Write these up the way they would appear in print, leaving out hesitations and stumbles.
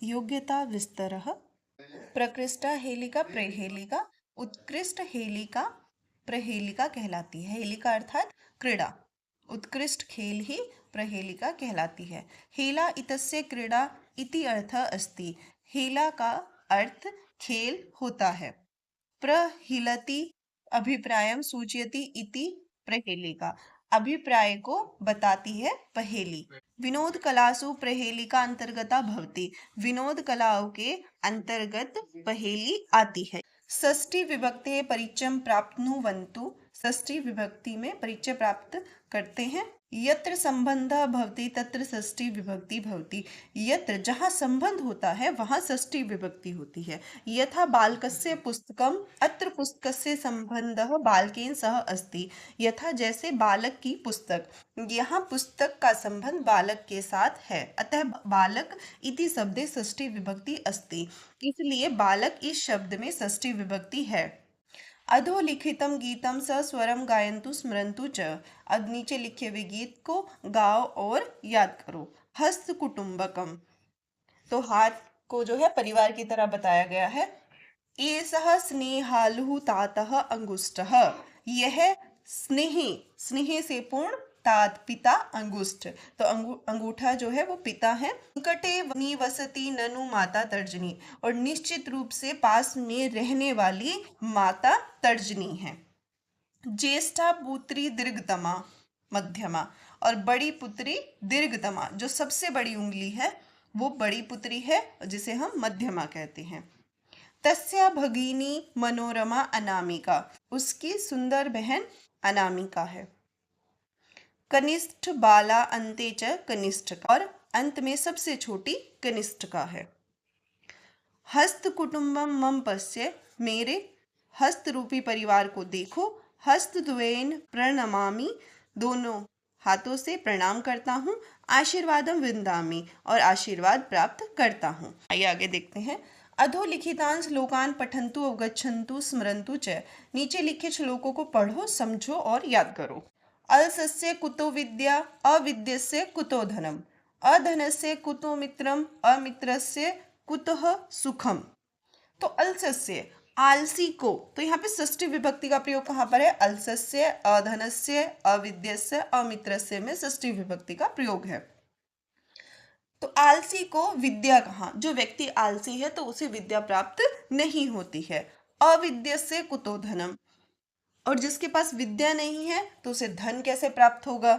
योग्यता विस्तरः। प्रकृष्टा हेलिका प्रहेलिका उत्कृष्ट हेलिका प्रहेलिका कहलाती है। हेलिका अर्थात क्रीड़ा। उत्कृष्ट खेल ही प्रहेलिका कहलाती है। हेला इतस्य क्रीड़ा इति अर्थः अस्ति। हेला का अर्थ खेल होता है। प्रहिलति अभिप्रायम सूचयति इति प्रहेलिका। अभिप्राय को बताती है पहेली। विनोद कलासु प्रहेलिका अंतर्गता भवति। विनोद कलाओं के अंतर्गत पहेली आती है। षष्ठी विभक्ति परिचय प्राप्नुवन्तु। षष्ठी विभक्ति में परिचय प्राप्त करते हैं। यत्र संबंधः भवति तत्र षष्ठी विभक्ति भवति। यत्र जहाँ संबंध होता है वहाँ षष्ठी विभक्ति होती है। यथा बालकस्य पुस्तकम अत्र पुस्तकस्य संबंधः बालकेन सह अस्ति। यथा जैसे बालक की पुस्तक, यहाँ पुस्तक का संबंध बालक के साथ है, अतः बालक इति शब्दे षष्ठी विभक्ति अस्ति। इसलिए बालक इस शब्द में षष्ठी विभक्ति है। अधोलिखितम गीतम सस्वरम गायन्तु स्मरन्तु च। अब नीचे लिखे हुए गीत को गाओ और याद करो। हस्त कुटुंबकम, तो हाथ को जो है परिवार की तरह बताया गया है। एषः स्नेहालुः तातः अंगुष्ठः। यह स्नेही, स्नेह से पूर्ण, तात पिता, अंगुष्ठ तो अंगूठा जो है वो पिता है। निकटे निवसति ननु माता तर्जनी, और निश्चित रूप से पास में रहने वाली माता तर्जनी है। ज्येष्ठा पुत्री दीर्घतमा मध्यमा, और बड़ी पुत्री दीर्घतमा, जो सबसे बड़ी उंगली है वो बड़ी पुत्री है जिसे हम मध्यमा कहते हैं। तस्या भगिनी मनोरमा अनामिका, उसकी सुंदर बहन अनामिका है। कनिष्ठ बाला अंते च कनिष्ठ, और अंत में सबसे छोटी कनिष्ठिका है। हस्त कुटुंबम मम पश्य, मेरे हस्त रूपी परिवार को देखो। हस्तद्वयेन प्रणमामि, दोनों हाथों से प्रणाम करता हूँ। आशीर्वादम विंदामि, और आशीर्वाद प्राप्त करता हूँ। आइए आगे देखते हैं। अधोलिखितान श्लोकान पठन्तु अवगच्छन्तु स्मरन्तु च। नीचे लिखे श्लोकों को पढ़ो, समझो और याद करो। अलसस्य कुतो विद्या, अविद्यस्य कुतो धनम। अधनस्य कुतो मित्रम, अमित्रस्य कुतः सुखम। तो अलसस्य, आलसी को, तो यहाँ पे षष्ठी विभक्ति का प्रयोग कहाँ पर है? अलसस्य, अधनस्य, अविद्यस्य, अमित्रस्य में षष्ठी विभक्ति का प्रयोग है। तो आलसी को विद्या कहाँ? जो व्यक्ति आलसी है तो उसे विद्या प्राप्त नहीं होती है। अविद्यस्य कुतो धनम, और जिसके पास विद्या नहीं है तो उसे धन कैसे प्राप्त होगा?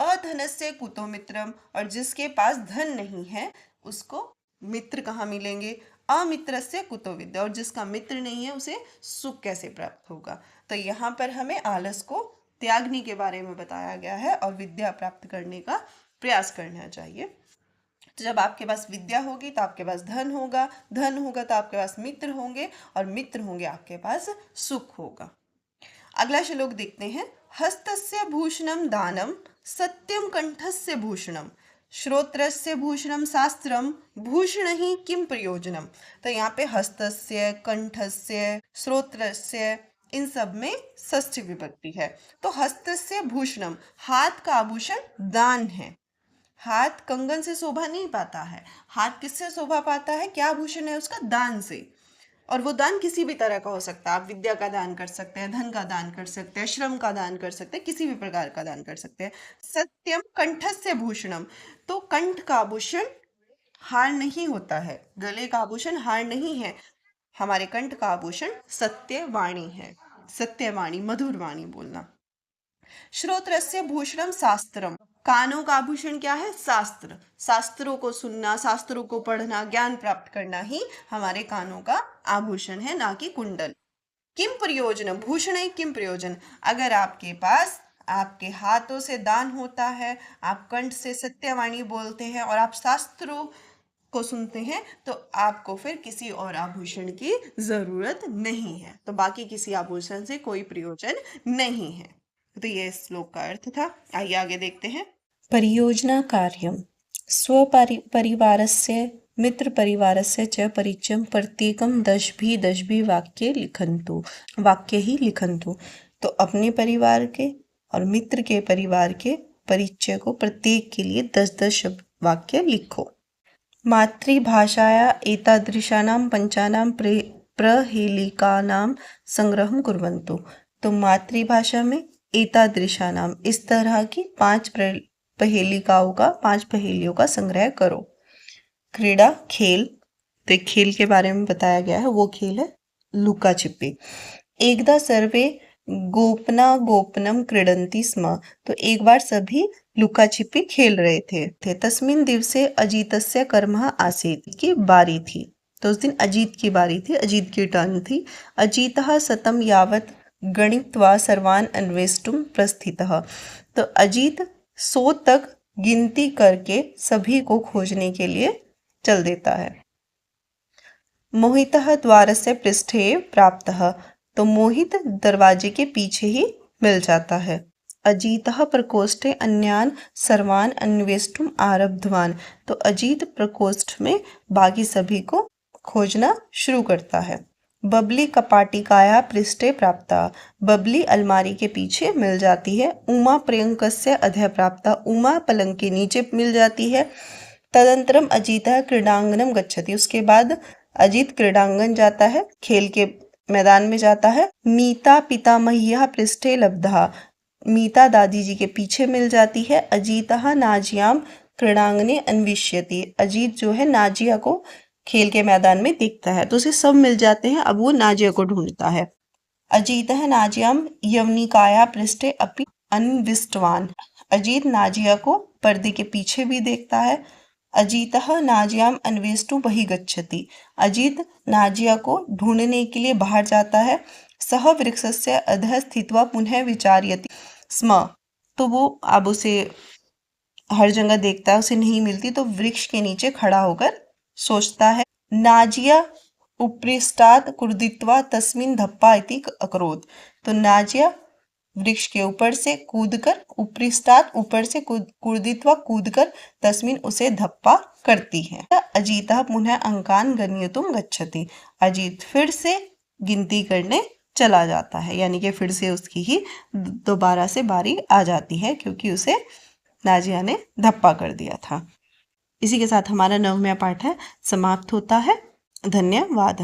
अधनस्य कुतो मित्रम, और जिसके पास धन नहीं है उसको मित्र कहाँ मिलेंगे? अमित्रस्य कुतो विद्या, और जिसका मित्र नहीं है उसे सुख कैसे प्राप्त होगा? तो यहाँ पर हमें आलस को त्यागने के बारे में बताया गया है और विद्या प्राप्त करने का प्रयास करना चाहिए। तो जब आपके पास विद्या होगी तो आपके पास धन होगा, धन होगा तो आपके पास मित्र होंगे, और मित्र होंगे आपके पास सुख होगा। अगला श्लोक देखते हैं। हस्तस्य भूषणम दानम, सत्यम कंठस्य भूषणम, श्रोत्रस्य भूषणम शास्त्रम, भूषण ही किम प्रयोजनम। तो यहाँ पे हस्तस्य, कंठस्य, श्रोत्रस्य, इन सब में षष्ठी विभक्ति है। तो हस्तस्य भूषणम, हाथ का आभूषण दान है। हाथ कंगन से शोभा नहीं पाता है। हाथ किससे शोभा पाता है? क्या आभूषण है उसका? दान से। और वो दान किसी भी तरह का हो सकता है। आप विद्या का दान कर सकते हैं, धन का दान कर सकते हैं, श्रम का दान कर सकते हैं, किसी भी प्रकार का दान कर सकते हैं। सत्यम कंठस्य भूषणम, तो कंठ का आभूषण हार नहीं होता है, गले का आभूषण हार नहीं है। हमारे कंठ का आभूषण सत्यवाणी है। सत्यवाणी, मधुर वाणी बोलना। श्रोत्रस्य भूषणम शास्त्रम, कानों का आभूषण क्या है? शास्त्र। शास्त्रों को सुनना, शास्त्रों को पढ़ना, ज्ञान प्राप्त करना ही हमारे कानों का आभूषण है, ना कि कुंडल। किम प्रयोजन, भूषण है किम प्रयोजन। अगर आपके पास आपके हाथों से दान होता है, आप कंठ से सत्यवाणी बोलते हैं और आप शास्त्रों को सुनते हैं, तो आपको फिर किसी और आभूषण की जरूरत नहीं है। तो बाकी किसी आभूषण से कोई प्रयोजन नहीं है। तो ये श्लोक का अर्थ था। आइए आगे देखते हैं। परियोजना कार्यम स्वपरिवारस्य मित्रपरिवारस्य च परिचयं प्रत्येकं 10 वाक्ये लिखन्तु। वाक्य ही लिखन्तु। तो अपने परिवार के और मित्र के परिवार के परिचय को प्रत्येक के लिए 10-10 वाक्य लिखो। मातृभाषाया एतादृशानां पञ्चानां प्रहेलिकानां संग्रहं कुर्वन्तु। तो मातृभाषा में एतादृशानां इस तरह की 5 पहेलियों का संग्रह करो। क्रीड़ा खेल, तो एक खेल के बारे में बताया गया है, वो खेल है लुका छिपी। एकदा सर्वे गोपनम क्रीडन्ति स्म, तो एक बार सभी लुका छिपी खेल रहे थे। तस्मिन् दिवसे अजीतस्य कर्मः आसीत्, की बारी थी, तो उस दिन अजीत की बारी थी, अजीत की टर्न थी। अजीतः शतं यावत् गणित्वा सर्वान् अन्वेष्टुं प्रस्थितः, तो अजीत 100 तक गिनती करके सभी को खोजने के लिए चल देता है। मोहितः द्वारस्य पृष्ठे प्राप्तः, तो मोहित दरवाजे के पीछे ही मिल जाता है। अजीतः प्रकोष्ठे अन्यान सर्वान अन्वेष्टुम आरब्धवान, तो अजीत प्रकोष्ठ में बाकी सभी को खोजना शुरू करता है। बबली कपाटिकाया पृष्ठे प्राप्ता, बबली अलमारी के पीछे मिल जाती है। उमा प्रियंकस्य अधः प्राप्ता, उमा पलंग के नीचे मिल जाती है। तदंतरम अजीतः क्रीडांगनम गच्छति, उसके बाद अजीत क्रीडांगन जाता है, खेल के मैदान में जाता है। मीता पितामह्यः पृष्ठे लब्धा, मीता दादी जी के पीछे मिल जाती है। अजीतः नाजियाम क्रीडांगने अन्विष्यति, अजीत जो है नाजिया को खेल के मैदान में देखता है, तो उसे सब मिल जाते हैं, अब वो नाजिया को ढूंढता है। अजीतः नाजियाम यवनिकाया पृष्ठे अपि अन्विष्टवान, अजीत नाजिया को पर्दे के पीछे भी देखता है। अजीतः नाजियाम अन्वेष्टुं बहिः गच्छति, अजीत नाजिया को ढूंढने के लिए बाहर जाता है। सह वृक्षस्य अधः स्थित्वा पुनः विचार्यति स्म, तो वो अब उसे हर जगह देखता है, उसे नहीं मिलती, तो वृक्ष के नीचे खड़ा होकर सोचता है। नाजिया उपरिष्टात् कूर्दित्वा तस्मिन् धप्पा इति अकरोत्, तो नाजिया वृक्ष के ऊपर से कूदकर, उपरिष्टात् ऊपर से कूर्दित्वा कूदकर, तस्मिन् उसे धप्पा करती है। अजीतः पुनः अंकान गणयितुं गच्छति, अजीत फिर से गिनती करने चला जाता है, यानी कि फिर से उसकी ही दोबारा से बारी आ जाती है, क्योंकि उसे नाजिया ने धप्पा कर दिया था। इसी के साथ हमारा 9वां पाठ है समाप्त होता है। धन्यवाद।